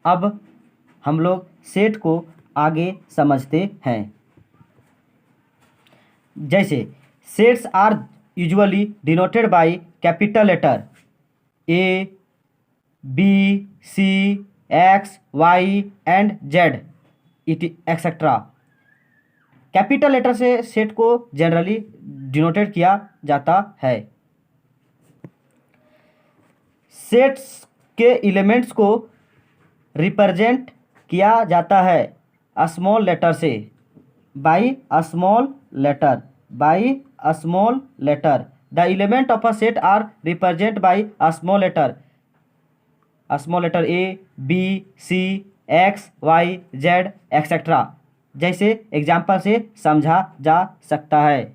अब हम लोग सेट को आगे समझते हैं। जैसे sets are usually denoted by capital letter A, B, C, X, Y and Z et cetera. Capital letter से सेट को जनरली डिनोटेड किया जाता है। सेट्स के एलिमेंट्स को रिप्रेजेंट किया जाता है स्मॉल लेटर से, by small letter. The element of a set are represent by small letter A, B, C, X, Y, Z et cetera. जैसे एग्जाम्पल से समझा जा सकता है।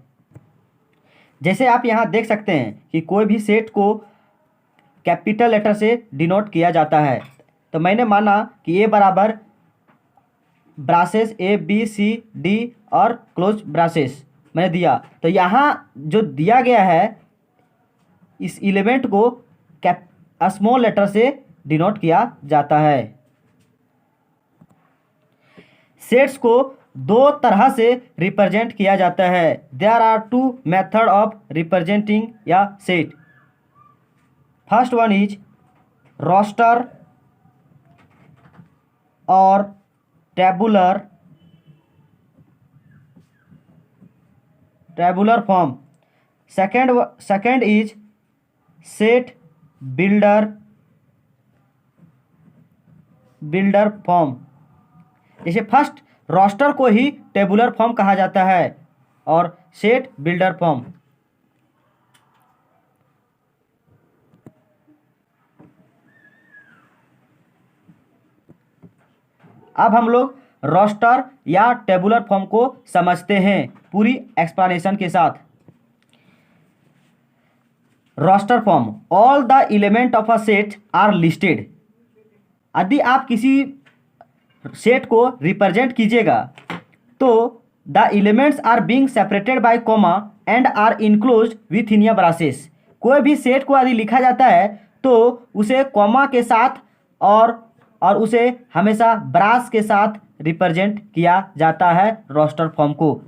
जैसे आप यहाँ देख सकते हैं कि कोई भी सेट को कैपिटल लेटर से डिनोट किया जाता है। तो मैंने माना कि ए बराबर ब्रासेस ए, बी, सी, डी और क्लोज ब्रासेस मैंने दिया। तो यहाँ जो दिया गया है इस एलिमेंट को स्मॉल लेटर से डिनोट किया जाता है। सेट्स को दो तरह से रिप्रेजेंट किया जाता है। There are two method of representing या set. First one is roster or tabular form. Second is set builder form. जैसे फर्स्ट रोस्टर को ही टेबुलर फॉर्म कहा जाता है और सेट बिल्डर फॉर्म। अब हम लोग रोस्टर या टेबुलर फॉर्म को समझते हैं पूरी एक्सप्लेनेशन के साथ। Roster form, all the element of a set are listed. यदि आप किसी सेट को रिप्रेजेंट कीजिएगा तो the elements are being separated by comma and are enclosed within braces. कोई भी सेट को यदि लिखा जाता है तो उसे कॉमा के साथ और उसे हमेशा ब्रास के साथ रिप्रेजेंट किया जाता है रोस्टर फॉर्म को।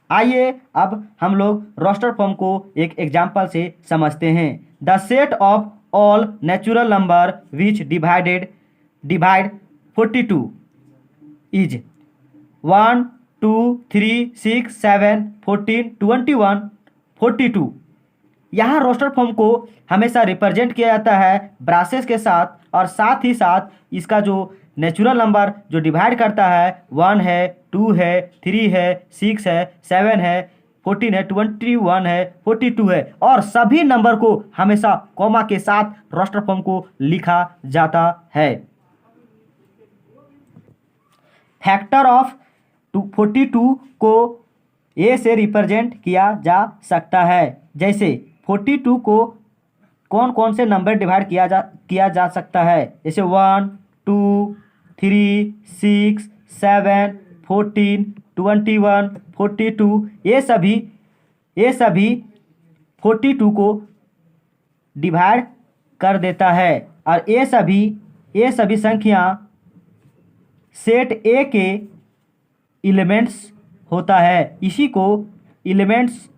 आइए अब हम लोग रोस्टर फॉर्म को एक एग्जाम्पल से समझते हैं। The set of all natural number which divide 42 is 1, 2, 3, 6, 7, 14, 21, 42। यहाँ रोस्टर फॉर्म को हमेशा रिप्रेजेंट किया जाता है ब्रासेस के साथ और साथ ही साथ इसका जो नेचुरल नंबर जो डिवाइड करता है 1 है, 2 है, 3 है, 6 है, 7 है, 14 है, 21 है, 42 है और सभी नंबर को हमेशा कॉमा के साथ रोस्टर फॉर्म को लिखा जाता है। फैक्टर ऑफ 42 को ए से रिप्रेजेंट किया जा सकता है। जैसे 42 को कौन कौन से नंबर डिवाइड किया जा सकता है, जैसे 1, 2, 3, 6, 7, 14, 21, 42। ये सभी 42 को डिवाइड कर देता है और ये सभी संख्या सेट ए के एलिमेंट्स होता है। इसी को एलिमेंट्स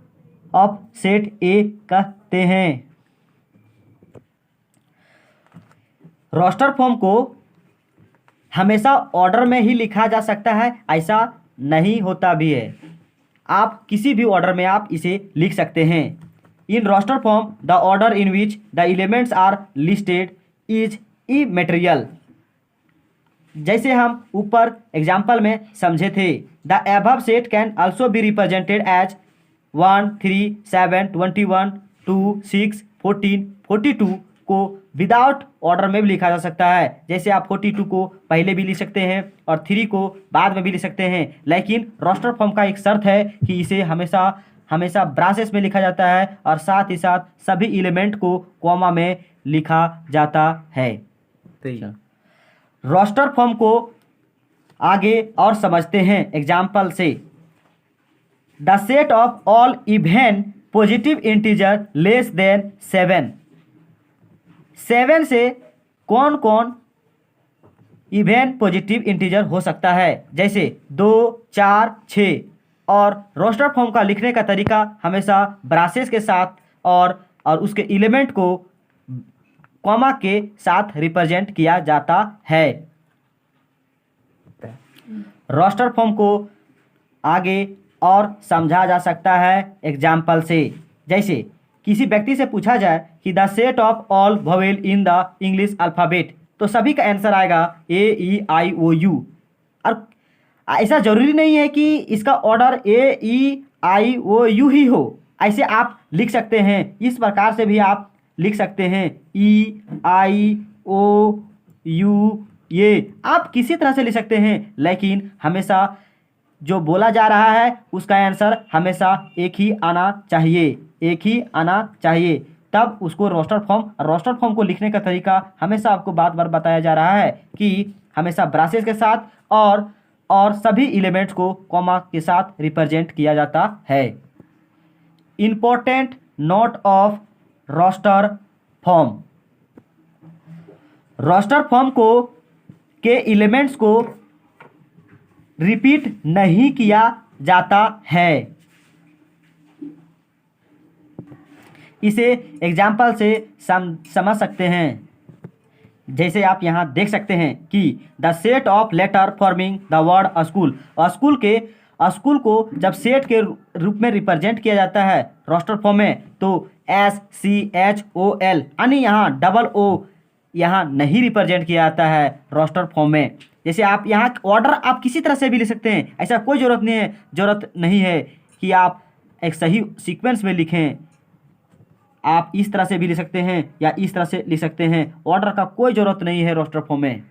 ऑफ सेट ए कहते हैं। रोस्टर फॉर्म को हमेशा ऑर्डर में ही लिखा जा सकता है, ऐसा नहीं होता भी है। आप किसी भी ऑर्डर में आप इसे लिख सकते हैं। In roster form the order in which the elements are listed is immaterial. जैसे हम ऊपर एग्जाम्पल में समझे थे, the above set can also be represented as 1, 3, 7, 21, 2, 6, 14, 42 को विदाउट ऑर्डर में भी लिखा जा सकता है। जैसे आप 42 को पहले भी लिख सकते हैं और 3 को बाद में भी लिख सकते हैं। लेकिन रोस्टर फॉर्म का एक शर्त है कि इसे हमेशा ब्रासेस में लिखा जाता है और साथ ही साथ सभी एलिमेंट को कॉमा में लिखा जाता है। रोस्टर फॉर्म को आगे और समझते हैं एग्जाम्पल से। The set of all even positive integer less than 7। 7 से कौन कौन इवन पॉजिटिव इंटीजर हो सकता है, जैसे 2, 4, 6। और रोस्टर फॉर्म का लिखने का तरीका हमेशा ब्रासेस के साथ और उसके एलिमेंट को कॉमा के साथ रिप्रेजेंट किया जाता है। रोस्टर फॉर्म को आगे और समझा जा सकता है एग्जाम्पल से, जैसे किसी व्यक्ति से पूछा जाए कि the set of all vowel in the English alphabet, तो सभी का आंसर आएगा AEIOU। और ऐसा जरूरी नहीं है कि इसका ऑर्डर AEIOU ही हो, ऐसे आप लिख सकते हैं, इस प्रकार से भी आप लिख सकते हैं EIOU। ये आप किसी तरह से लिख सकते हैं, लेकिन हमेशा जो बोला जा रहा है उसका आंसर हमेशा एक ही आना चाहिए, तब उसको रोस्टर फॉर्म को लिखने का तरीका हमेशा आपको बार बार बताया जा रहा है कि हमेशा ब्रासेस के साथ और सभी एलिमेंट्स को कॉमा के साथ रिप्रेजेंट किया जाता है। Important note of roster form. Roster form के एलिमेंट्स को रिपीट नहीं किया जाता है। इसे एग्जाम्पल से समझ सकते हैं, जैसे आप यहाँ देख सकते हैं कि the set of letter forming the word school. School को जब सेट के रूप में रिप्रेजेंट किया जाता है रोस्टर फॉर्म में, तो SCHOL यानी यहाँ डबल O यहाँ नहीं रिप्रेजेंट किया जाता है रोस्टर फॉर्म में। जैसे आप यहाँ ऑर्डर आप किसी तरह से भी लिख सकते हैं, ऐसा कोई ज़रूरत नहीं है कि आप एक सही सीक्वेंस में लिखें। आप इस तरह से भी लिख सकते हैं या इस तरह से लिख सकते हैं, ऑर्डर का कोई ज़रूरत नहीं है रोस्टर फॉर्म में।